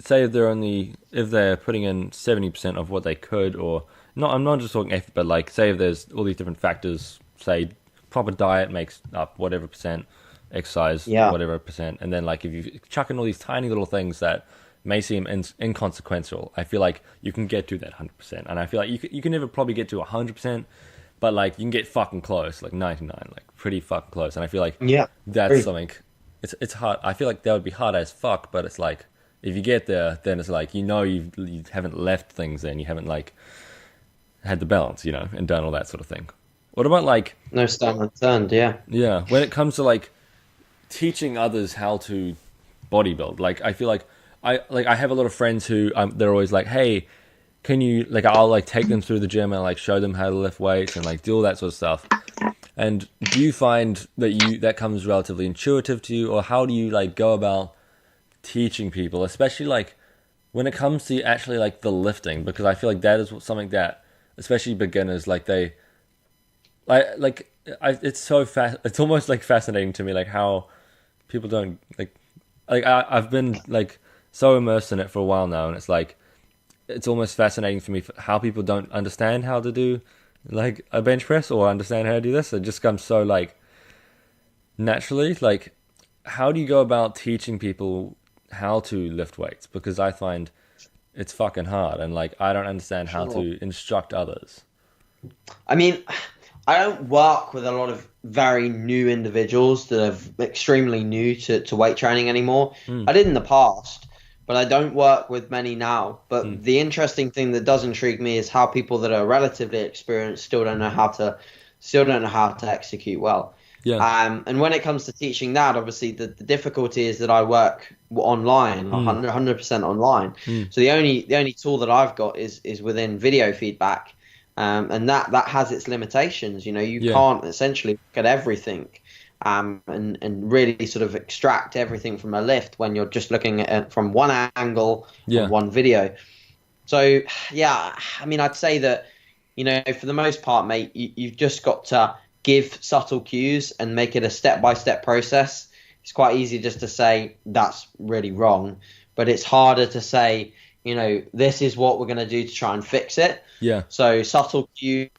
say if they're putting in 70% of what they could, or not, I'm not just talking effort, but like say if there's all these different factors, say proper diet makes up whatever percent, exercise whatever percent, and then like if you chuck in all these tiny little things that may seem inconsequential, I feel like you can get to that 100%, and I feel like you can never probably get to 100%, but like you can get fucking close, like 99, like pretty fucking close, and I feel like that's something. It's hard. I feel like that would be hard as fuck, but it's like if you get there, then it's like you haven't left things, then you haven't like had the balance, you know, and done all that sort of thing. What about like no stone unturned? When it comes to like teaching others how to bodybuild, like I feel like I have a lot of friends who they're always like, hey, can you like, I'll like take them through the gym and like show them how to lift weights and like do all that sort of stuff. And do you find that comes relatively intuitive to you, or how do you like go about teaching people, especially like when it comes to actually like the lifting? Because I feel like that is something that especially beginners it's so fast. It's almost like fascinating to me, like how people don't like I've been like so immersed in it for a while now, and it's like it's almost fascinating for me how people don't understand how to do like a bench press or understand how to do this. It just comes so like naturally. Like, how do you go about teaching people how to lift weights? Because I find it's fucking hard, and like I don't understand how to instruct others. I mean, I don't work with a lot of very new individuals that are extremely new to weight training anymore. I did in the past, but I don't work with many now. But the interesting thing that does intrigue me is how people that are relatively experienced still don't know how to execute well. And when it comes to teaching that, obviously the difficulty is that I work online, 100% online. So the only tool that I've got is within video feedback. and that has its limitations. You know, you Yeah. can't essentially look at everything, and really sort of extract everything from a lift when you're just looking at it from one angle Yeah. on one video. So yeah, I mean, I'd say that, you know, for the most part, mate, you've just got to give subtle cues and make it a step-by-step process. It's quite easy just to say that's really wrong, but it's harder to say, you know, this is what we're going to do to try and fix it. Yeah. So subtle cues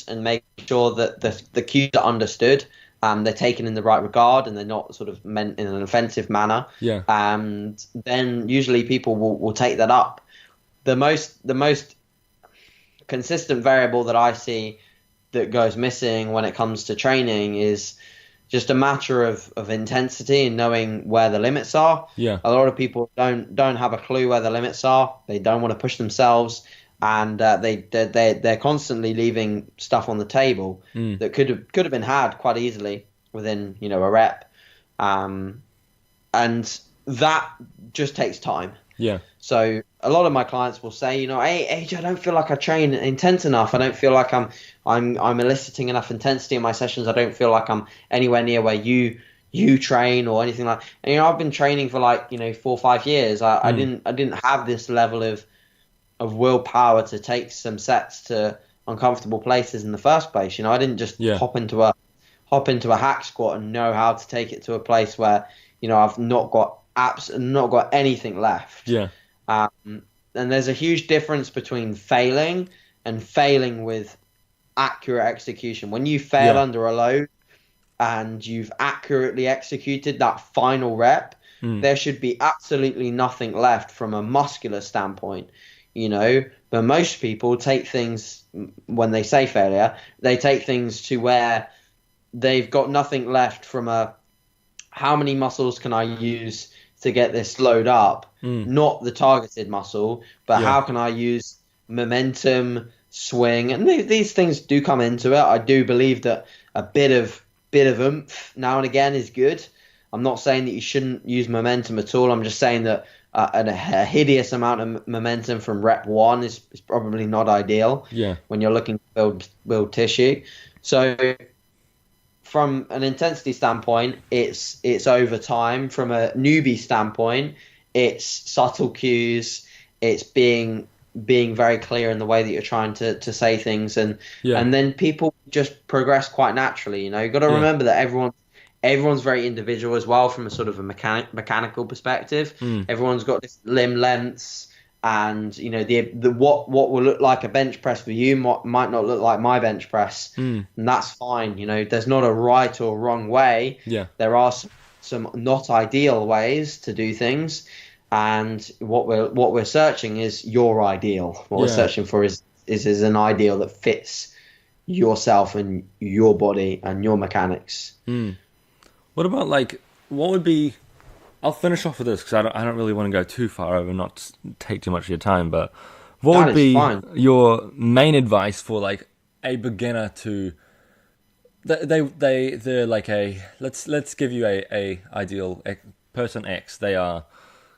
and make sure that the cues are understood, they're taken in the right regard, and they're not sort of meant in an offensive manner. Yeah. And then usually people will take that up. The most consistent variable that I see that goes missing when it comes to training is just a matter of intensity and knowing where the limits are. Yeah. A lot of people don't have a clue where the limits are. They don't want to push themselves, and they're constantly leaving stuff on the table that could have been had quite easily within, you know, a rep, and that just takes time. Yeah. So a lot of my clients will say, you know, hey, AJ, I don't feel like I train intense enough. I don't feel like I'm eliciting enough intensity in my sessions. I don't feel like I'm anywhere near where you train or anything like. And, you know, I've been training for like, you know, 4 or 5 years. I didn't have this level of willpower to take some sets to uncomfortable places in the first place. You know, I didn't just hop into a hack squat and know how to take it to a place where, you know, I've not got anything left. Yeah. And there's a huge difference between failing and failing with accurate execution. When you fail under a load and you've accurately executed that final rep, there should be absolutely nothing left from a muscular standpoint, you know. But most people take things, when they say failure, they take things to where they've got nothing left from a, how many muscles can I use to get this load up? Not the targeted muscle, but how can I use momentum, swing, and these things do come into it. I do believe that a bit of oomph now and again is good. I'm not saying that you shouldn't use momentum at all. I'm just saying that a hideous amount of momentum from rep 1 is probably not ideal when you're looking to build tissue. So from an intensity standpoint, it's over time. From a newbie standpoint, it's subtle cues. It's being very clear in the way that you're trying to say things, and then people just progress quite naturally. You know, you've got to remember that everyone's very individual as well from a sort of a mechanical perspective. Everyone's got different limb lengths, and you know the what will look like a bench press for you might not look like my bench press, and that's fine. You know, there's not a right or wrong way. There are some not ideal ways to do things, and what we're searching is your ideal. What we're searching for is an ideal that fits yourself and your body and your mechanics. What about, like, what would be... I'll finish off with this because I don't really want to go too far over, not take too much of your time, but what would be your main advice for, like, a beginner to... They're like a... Let's give you a ideal person X. They are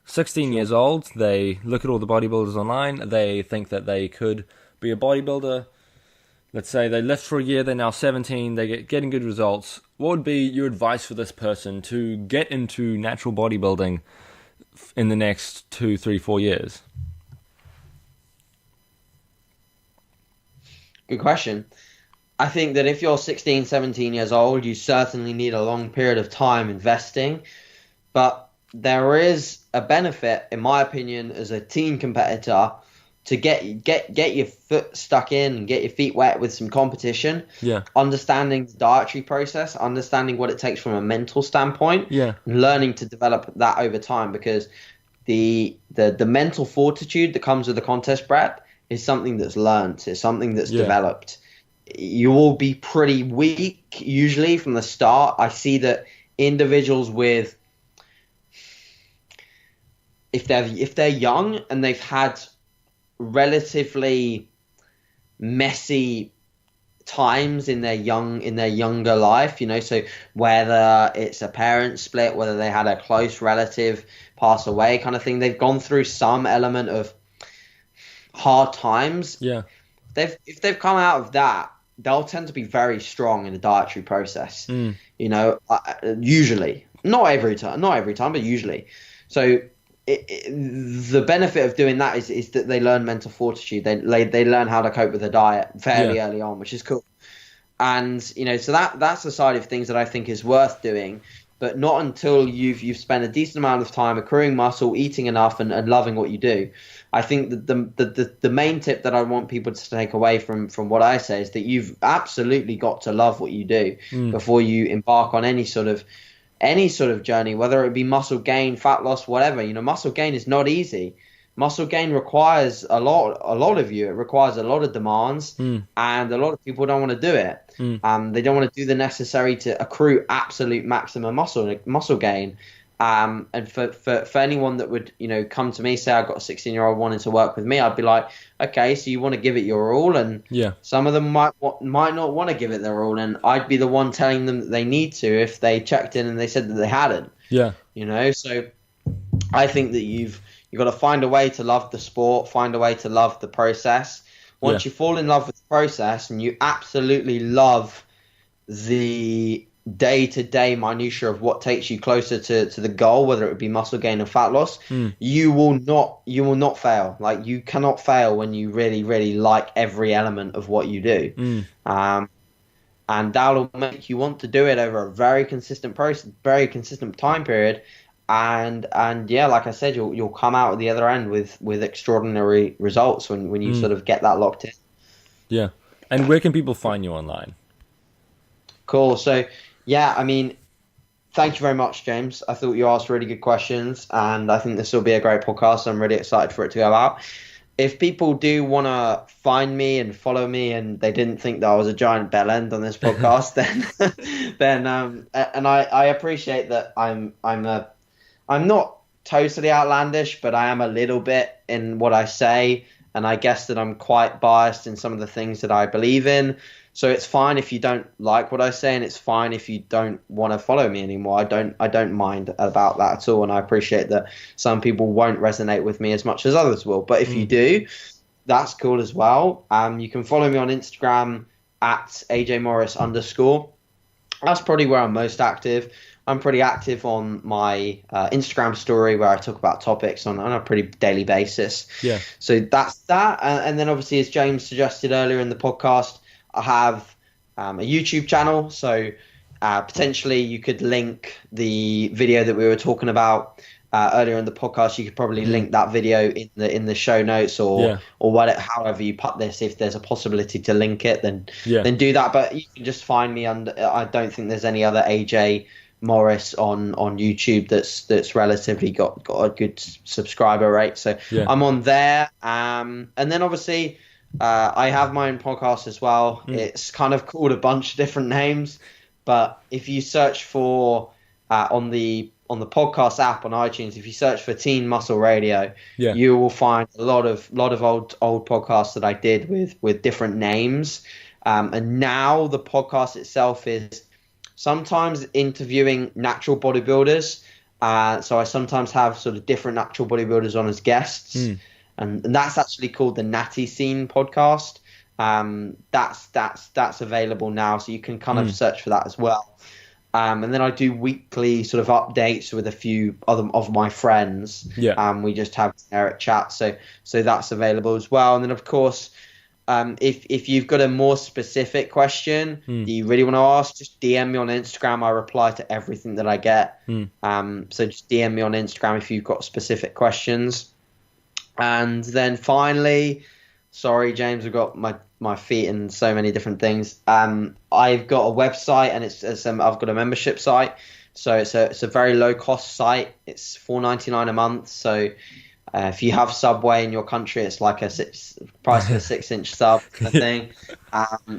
16 years old. They look at all the bodybuilders online. They think that they could be a bodybuilder. Let's say they lift for a year. They're now 17. They're getting good results. What would be your advice for this person to get into natural bodybuilding in the next 2, 3, 4 years? Good question. I think that if you're 16, 17 years old, you certainly need a long period of time investing. But there is a benefit, in my opinion, as a teen competitor to get your foot stuck in and get your feet wet with some competition. Understanding the dietary process, understanding what it takes from a mental standpoint, and learning to develop that over time, because the mental fortitude that comes with the contest prep is something that's learned. It's something that's developed. You will be pretty weak usually from the start. I see that individuals with, if they're young and they've had relatively messy times in their younger life, you know, so whether it's a parent split, whether they had a close relative pass away kind of thing, they've gone through some element of hard times. if they've come out of that, they'll tend to be very strong in the dietary process. You know, usually, not every time, but usually. So the benefit of doing that is that they learn mental fortitude. They learn how to cope with the diet fairly early on, which is cool. And you know, so that's the side of things that I think is worth doing. But not until you've spent a decent amount of time accruing muscle, eating enough, and loving what you do. I think that the main tip that I want people to take away from what I say is that you've absolutely got to love what you do before you embark on any sort of journey, whether it be muscle gain, fat loss, whatever. You know, muscle gain is not easy. Muscle gain requires a lot of you. It requires a lot of demands, and a lot of people don't want to do it. They don't want to do the necessary to accrue absolute maximum muscle gain. And for anyone that would, you know, come to me, say I've got a 16-year-old wanting to work with me, I'd be like, okay, so you want to give it your all, and some of them might not want to give it their all, and I'd be the one telling them that they need to if they checked in and they said that they hadn't. You know, so I think that you've got to find a way to love the sport, find a way to love the process. Once you fall in love with the process and you absolutely love the day-to-day minutiae of what takes you closer to the goal, whether it be muscle gain or fat loss, you will not fail. Like, you cannot fail when you really, really like every element of what you do. And that'll make you want to do it over a very consistent process, very consistent time period. And yeah, like I said, you'll come out at the other end with extraordinary results when you sort of get that locked in. Yeah. And where can people find you online? Cool. So yeah, I mean, thank you very much, James. I thought you asked really good questions, and I think this will be a great podcast. I'm really excited for it to go out. If people do want to find me and follow me, and they didn't think that I was a giant bell end on this podcast, then and I appreciate that I'm not totally outlandish, but I am a little bit in what I say, and I guess that I'm quite biased in some of the things that I believe in. So it's fine if you don't like what I say, and it's fine if you don't want to follow me anymore. I don't mind about that at all, and I appreciate that some people won't resonate with me as much as others will. But if you do, that's cool as well. You can follow me on Instagram at AJMorris_. That's probably where I'm most active. I'm pretty active on my Instagram story, where I talk about topics on a pretty daily basis. Yeah. So that's that. And then obviously, as James suggested earlier in the podcast, I have a YouTube channel. So potentially you could link the video that we were talking about earlier in the podcast. You could probably link that video in the show notes or however you put this. If there's a possibility to link it, then do that. But you can just find me under. I don't think there's any other AJ Morris on YouTube that's relatively got a good subscriber rate. So I'm on there. And then obviously I have my own podcast as well. It's kind of called a bunch of different names, but if you search for on the podcast app on iTunes, if you search for Teen Muscle Radio, you will find a lot of old podcasts that I did with different names. And now the podcast itself is sometimes interviewing natural bodybuilders. So I sometimes have sort of different natural bodybuilders on as guests. And that's actually called the Natty Scene podcast. That's available now, so you can kind of search for that as well. And then I do weekly sort of updates with a few other of my friends. We just have generic chat, so that's available as well. And then of course, if you've got a more specific question that you really want to ask, just DM me on Instagram. I reply to everything that I get. So just DM me on Instagram if you've got specific questions. And then finally, sorry, James, I've got my feet in so many different things. I've got a website, and I've got a membership site. So it's a very low cost site. It's $4.99 a month. So if you have Subway in your country, it's like price of a 6-inch sub, I think.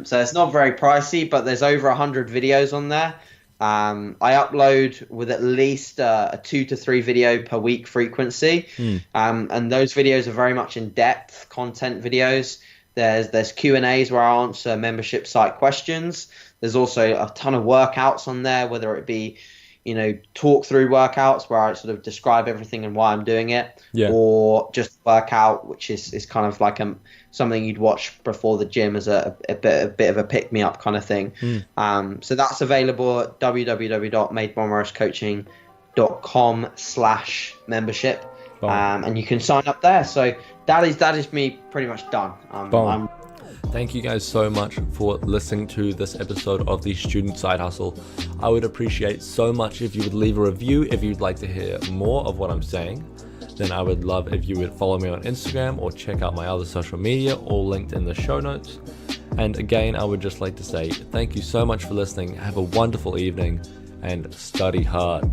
So it's not very pricey, but there's over 100 videos on there. I upload with at least a 2 to 3 video per week frequency, and those videos are very much in-depth content videos. There's Q&As where I answer membership site questions. There's also a ton of workouts on there, whether it be talk through workouts where I sort of describe everything and why I'm doing it, Yeah. or just workout, which is kind of like something you'd watch before the gym as a bit of a pick me up kind of thing. So that's available at www.mademomorriscoaching.com/membership, and you can sign up there. So that is me pretty much done. Thank you guys so much for listening to this episode of the Student Side Hustle. I would appreciate so much if you would leave a review if you'd like to hear more of what I'm saying. Then I would love if you would follow me on Instagram or check out my other social media, all linked in the show notes. And again, I would just like to say thank you so much for listening. Have a wonderful evening and study hard.